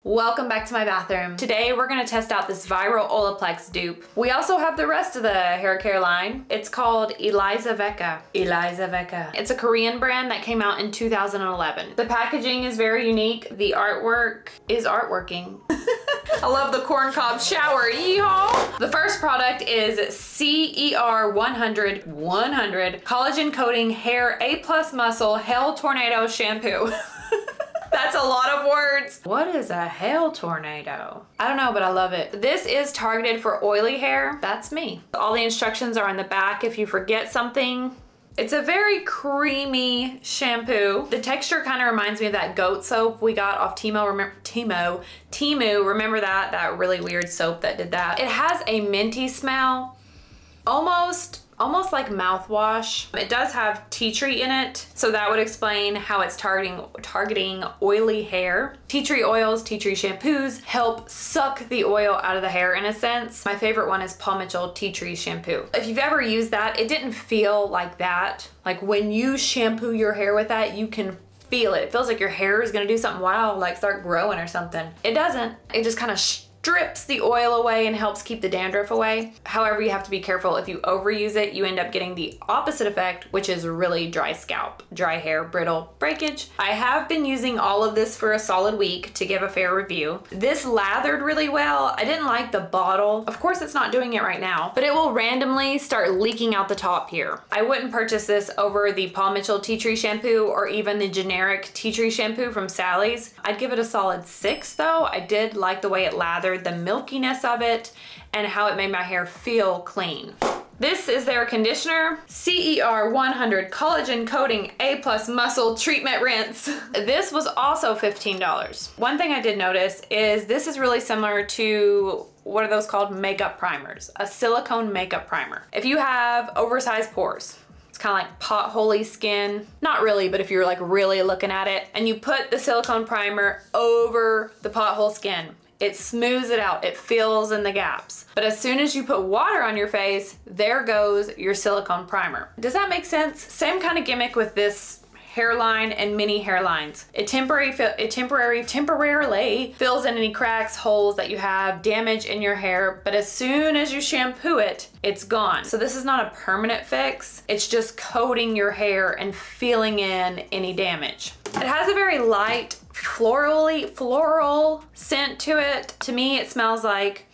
Welcome back to my bathroom. Today we're gonna test out this viral Olaplex dupe. We also have the rest of the hair care line. It's called Elizaveca. Elizaveca. It's a Korean brand that came out in 2011. The packaging is very unique. The artwork is artworking. I love the corncob shower, yeehaw! The first product is CER 100 Collagen Coating Hair A+ Muscle Hell Tornado Shampoo. That's a lot of words. What is a hail tornado? I don't know, but I love it. This is targeted for oily hair. That's me. All the instructions are on the back if you forget something. It's a very creamy shampoo. The texture kind of reminds me of that goat soap we got off Temu. Remember that really weird soap that did that? It has a minty smell, almost like mouthwash. It does have tea tree in it, so that would explain how it's targeting oily hair. Tea tree oils, tea tree shampoos help suck the oil out of the hair in a sense. My favorite one is Paul Mitchell tea tree shampoo. If you've ever used that, it didn't feel like that. Like when you shampoo your hair with that, you can feel it. It feels like your hair is gonna do something wild, like start growing or something. It doesn't. It just kind of strips the oil away and helps keep the dandruff away. However, you have to be careful. If you overuse it, you end up getting the opposite effect, which is really dry scalp, dry hair, brittle, breakage. I have been using all of this for a solid week to give a fair review. This lathered really well. I didn't like the bottle. Of course, it's not doing it right now, but it will randomly start leaking out the top here. I wouldn't purchase this over the Paul Mitchell tea tree shampoo or even the generic tea tree shampoo from Sally's. I'd give it a solid 6 though. I did like the way it lathered, the milkiness of it, and how it made my hair feel clean. This is their conditioner, CER 100 Collagen Coating A+ Muscle Treatment Rinse. This was also $15. One thing I did notice is this is really similar to, what are those called? Makeup primers, a silicone makeup primer. If you have oversized pores, it's kind of like potholy skin. Not really, but if you're like really looking at it, and you put the silicone primer over the pothole skin, it smooths it out, it fills in the gaps. But as soon as you put water on your face, there goes your silicone primer. Does that make sense? Same kind of gimmick with this hairline and mini hairlines. It temporarily fills in any cracks, holes that you have, damage in your hair, but as soon as you shampoo it, it's gone. So this is not a permanent fix. It's just coating your hair and filling in any damage. It has a very light floral scent to it. To me, it smells like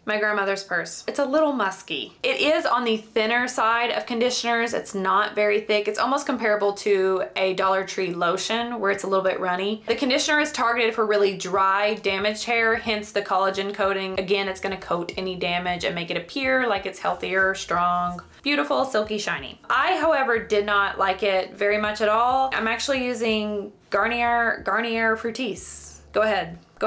my grandmother's purse. It's a little musky. It is on the thinner side of conditioners. It's not very thick. It's almost comparable to a Dollar Tree lotion where it's a little bit runny. The conditioner is targeted for really dry, damaged hair, hence the collagen coating. Again, it's gonna coat any damage and make it appear like it's healthier, strong, beautiful, silky, shiny. I, however, did not like it very much at all. I'm actually using Garnier Fructis. Go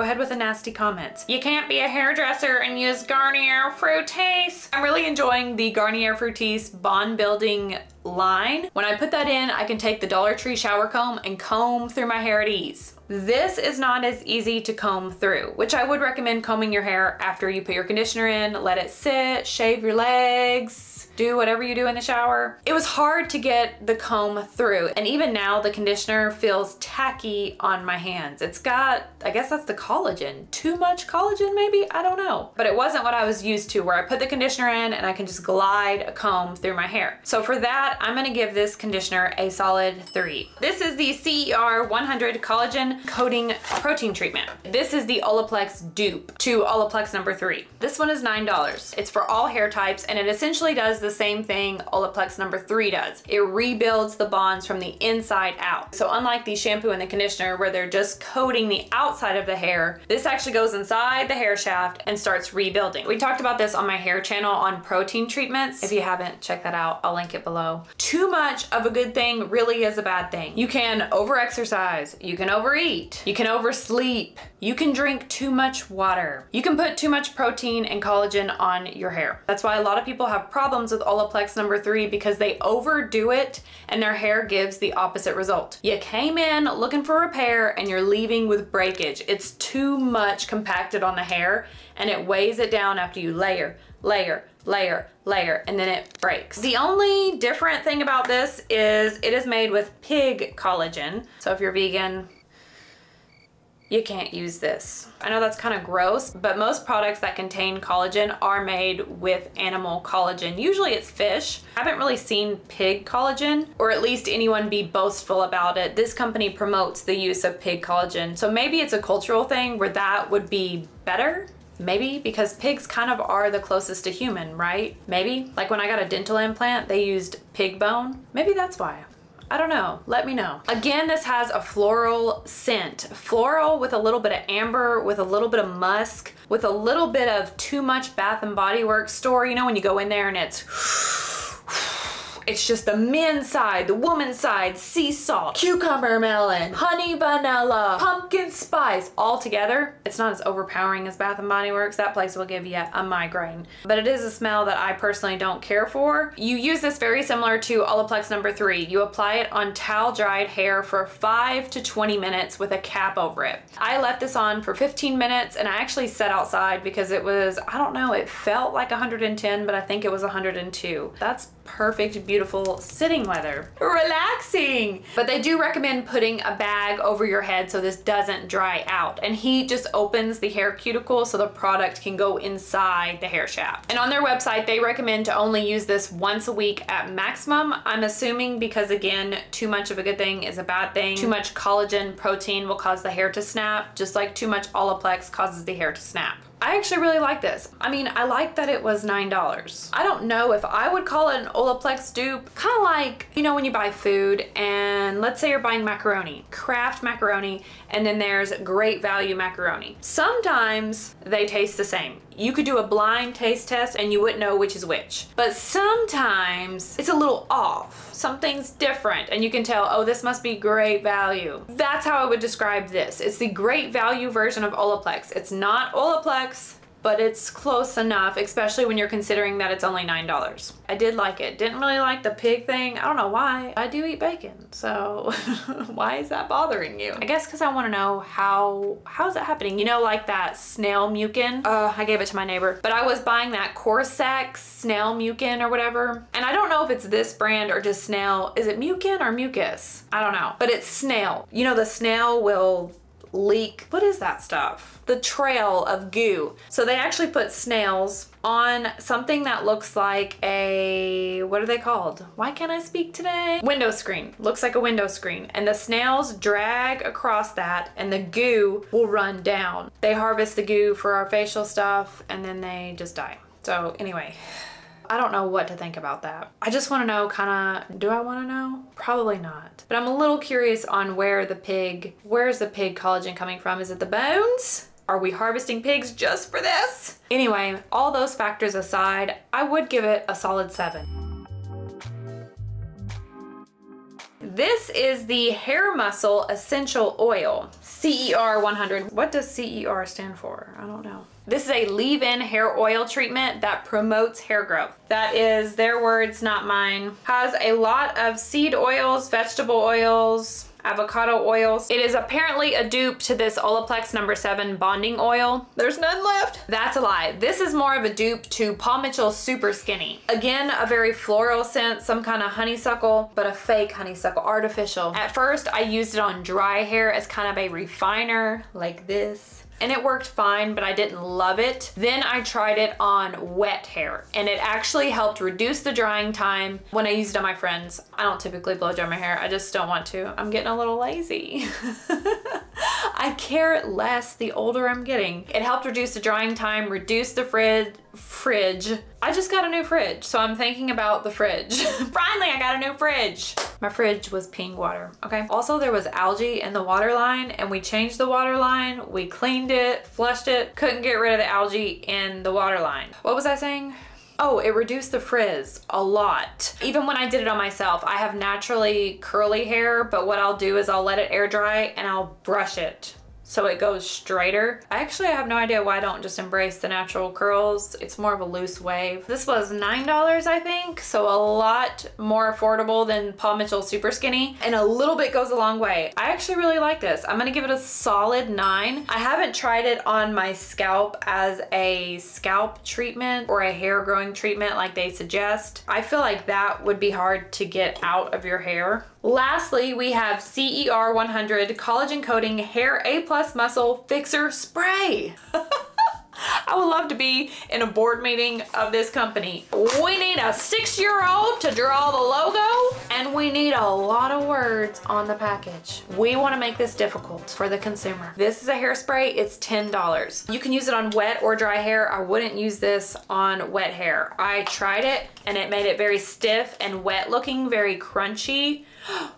ahead with the nasty comments. You can't be a hairdresser and use Garnier Fructis. I'm really enjoying the Garnier Fructis Bond Building line. When I put that in, I can take the Dollar Tree shower comb and comb through my hair at ease. This is not as easy to comb through, which I would recommend combing your hair after you put your conditioner in, let it sit, shave your legs, do whatever you do in the shower. It was hard to get the comb through, and even now the conditioner feels tacky on my hands. It's got, I guess that's the collagen. Too much collagen maybe? I don't know. But it wasn't what I was used to, where I put the conditioner in and I can just glide a comb through my hair. So for that, I'm gonna give this conditioner a solid 3. This is the CER 100 Collagen Coating Protein Treatment. This is the Olaplex dupe to Olaplex number 3. This one is $9. It's for all hair types, and it essentially does the same thing Olaplex number 3 does. It rebuilds the bonds from the inside out. So unlike the shampoo and the conditioner where they're just coating the outside of the hair, this actually goes inside the hair shaft and starts rebuilding. We talked about this on my hair channel on protein treatments. If you haven't, check that out. I'll link it below. Too much of a good thing really is a bad thing. You can over-exercise, you can overeat, you can oversleep, you can drink too much water, you can put too much protein and collagen on your hair. That's why a lot of people have problems with Olaplex number 3, because they overdo it and their hair gives the opposite result. You came in looking for repair and you're leaving with breakage. It's too much compacted on the hair and it weighs it down after you layer, and then it breaks. The only different thing about this is it is made with pig collagen. So if you're vegan, you can't use this. I know that's kind of gross, but most products that contain collagen are made with animal collagen. Usually it's fish. I haven't really seen pig collagen, or at least anyone be boastful about it. This company promotes the use of pig collagen. So maybe it's a cultural thing where that would be better. Maybe because pigs kind of are the closest to human, right? Maybe. Like when I got a dental implant, they used pig bone. Maybe that's why. I don't know. Let me know. Again, this has a floral scent. Floral with a little bit of amber, with a little bit of musk, with a little bit of Too Much Bath and Body Works store. You know when you go in there and it's just the men's side, the woman's side, sea salt, cucumber melon, honey vanilla, pumpkin spice, all together. It's not as overpowering as Bath and Body Works. That place will give you a migraine. But it is a smell that I personally don't care for. You use this very similar to Olaplex number 3. You apply it on towel dried hair for 5 to 20 minutes with a cap over it. I left this on for 15 minutes and I actually sat outside because it was, I don't know, it felt like 110, but I think it was 102. That's perfect, beautiful sitting weather. Relaxing. But they do recommend putting a bag over your head so this doesn't dry out. And heat just opens the hair cuticle so the product can go inside the hair shaft. And on their website, they recommend to only use this once a week at maximum. I'm assuming because again, too much of a good thing is a bad thing. Too much collagen protein will cause the hair to snap, just like too much Olaplex causes the hair to snap. I actually really like this. I mean, I like that it was $9. I don't know if I would call it an Olaplex dupe. Kind of like, you know, when you buy food and let's say you're buying macaroni, Kraft macaroni, and then there's Great Value macaroni. Sometimes they taste the same. You could do a blind taste test and you wouldn't know which is which. But sometimes it's a little off. Something's different and you can tell, oh, this must be Great Value. That's how I would describe this. It's the Great Value version of Olaplex. It's not Olaplex, but it's close enough, especially when you're considering that it's only $9. I did like it. Didn't really like the pig thing. I don't know why. I do eat bacon, so why is that bothering you? I guess because I want to know how's that happening? You know, like that snail mucin? I gave it to my neighbor, but I was buying that Corsex snail mucin or whatever, and I don't know if it's this brand or just snail. Is it mucin or mucus? I don't know, but it's snail. You know, the snail will leak, what is that stuff? The trail of goo. So they actually put snails on something that looks like a, what are they called? Why can't I speak today? Window screen. Looks like a window screen. And the snails drag across that and the goo will run down. They harvest the goo for our facial stuff and then they just die. So anyway, I don't know what to think about that. I just want to know do I want to know? Probably not. But I'm a little curious on where's the pig collagen coming from? Is it the bones? Are we harvesting pigs just for this? Anyway, all those factors aside, I would give it a solid 7. This is the Hair Muscle Essential Oil, CER 100. What does CER stand for? I don't know. This is a leave-in hair oil treatment that promotes hair growth. That is their words, not mine. Has a lot of seed oils, vegetable oils, avocado oils. It is apparently a dupe to this Olaplex number 7 bonding oil. There's none left. That's a lie. This is more of a dupe to Paul Mitchell's Super Skinny. Again, a very floral scent, some kind of honeysuckle, but a fake honeysuckle, artificial. At first, I used it on dry hair as kind of a refiner, like this. And it worked fine, but I didn't love it. Then I tried it on wet hair and it actually helped reduce the drying time when I used it on my friends. I don't typically blow dry my hair. I just don't want to. I'm getting a little lazy. I care less the older I'm getting. It helped reduce the drying time, reduce the fridge. I just got a new fridge, so I'm thinking about the fridge. Finally, I got a new fridge. My fridge was peeing water, okay? Also, there was algae in the water line and we changed the water line. We cleaned it, flushed it, couldn't get rid of the algae in the water line. What was I saying? Oh, it reduced the frizz a lot. Even when I did it on myself, I have naturally curly hair, but what I'll do is I'll let it air dry and I'll brush it so it goes straighter. I have no idea why I don't just embrace the natural curls. It's more of a loose wave. This was $9, I think, so a lot more affordable than Paul Mitchell Super Skinny, and a little bit goes a long way. I actually really like this. I'm gonna give it a solid 9. I haven't tried it on my scalp as a scalp treatment or a hair growing treatment like they suggest. I feel like that would be hard to get out of your hair. Lastly, we have CER 100 Collagen Coating Hair A+ Muscle Fixer Spray. I would love to be in a board meeting of this company. We need a 6-year-old to draw the logo, and we need a lot of words on the package. We want to make this difficult for the consumer. This is a hairspray. It's $10. You can use it on wet or dry hair. I wouldn't use this on wet hair. I tried it, and it made it very stiff and wet looking, very crunchy.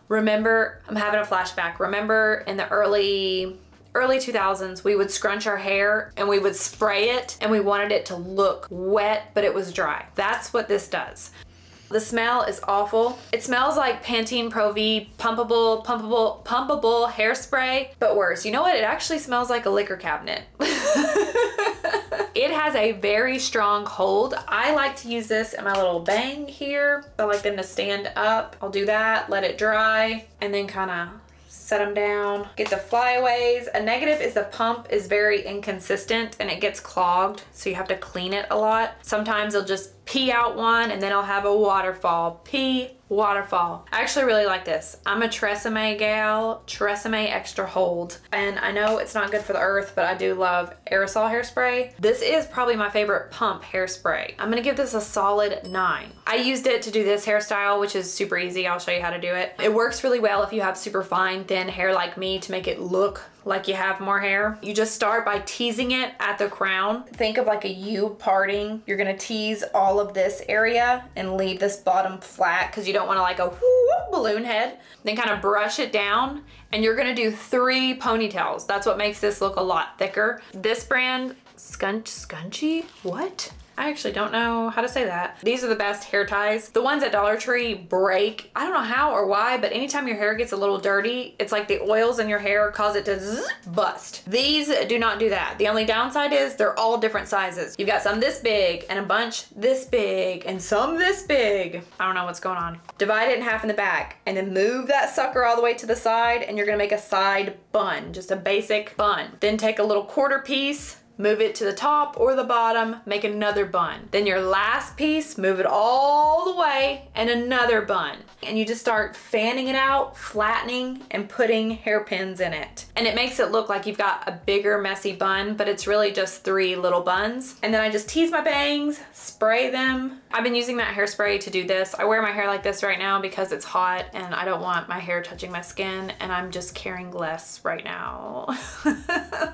Remember, I'm having a flashback. Remember in the early 2000s, we would scrunch our hair and we would spray it, and we wanted it to look wet, but it was dry. That's what this does. The smell is awful. It smells like Pantene Pro V pumpable hairspray, but worse. You know what? It actually smells like a liquor cabinet. It has a very strong hold. I like to use this in my little bang here. I like them to stand up. I'll do that, let it dry, and then kind of set them down, get the flyaways. A negative is the pump is very inconsistent and it gets clogged, so you have to clean it a lot. Sometimes it'll just pee out one and then I'll have a waterfall. Pee, waterfall. I actually really like this. I'm a Tresemme gal, Tresemme Extra Hold. And I know it's not good for the earth, but I do love aerosol hairspray. This is probably my favorite pump hairspray. I'm gonna give this a solid 9. I used it to do this hairstyle, which is super easy. I'll show you how to do it. It works really well if you have super fine, thin hair like me to make it look like you have more hair. You just start by teasing it at the crown. Think of like a U parting. You're gonna tease all of this area and leave this bottom flat because you don't want to like a whoop balloon head. Then kind of brush it down, and you're gonna do 3 ponytails. That's what makes this look a lot thicker. This brand, Scunchie? What? I actually don't know how to say that. These are the best hair ties. The ones at Dollar Tree break. I don't know how or why, but anytime your hair gets a little dirty, it's like the oils in your hair cause it to bust. These do not do that. The only downside is they're all different sizes. You've got some this big and a bunch this big and some this big. I don't know what's going on. Divide it in half in the back and then move that sucker all the way to the side, and you're gonna make a side bun, just a basic bun. Then take a little quarter piece, move it to the top or the bottom, make another bun. Then your last piece, move it all the way and another bun. And you just start fanning it out, flattening, and putting hairpins in it. And it makes it look like you've got a bigger messy bun, but it's really just 3 little buns. And then I just tease my bangs, spray them. I've been using that hairspray to do this. I wear my hair like this right now because it's hot and I don't want my hair touching my skin, and I'm just caring less right now.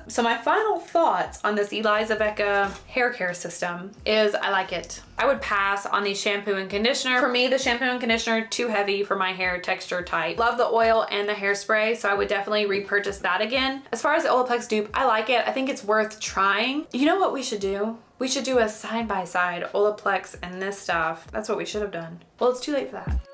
So my final thoughts on this Elizaveca hair care system is I like it. I would pass on the shampoo and conditioner. For me, the shampoo and conditioner, too heavy for my hair texture type. Love the oil and the hairspray, so I would definitely repurchase that again. As far as the Olaplex dupe, I like it. I think it's worth trying. You know what we should do? We should do a side-by-side Olaplex and this stuff. That's what we should have done. Well, it's too late for that.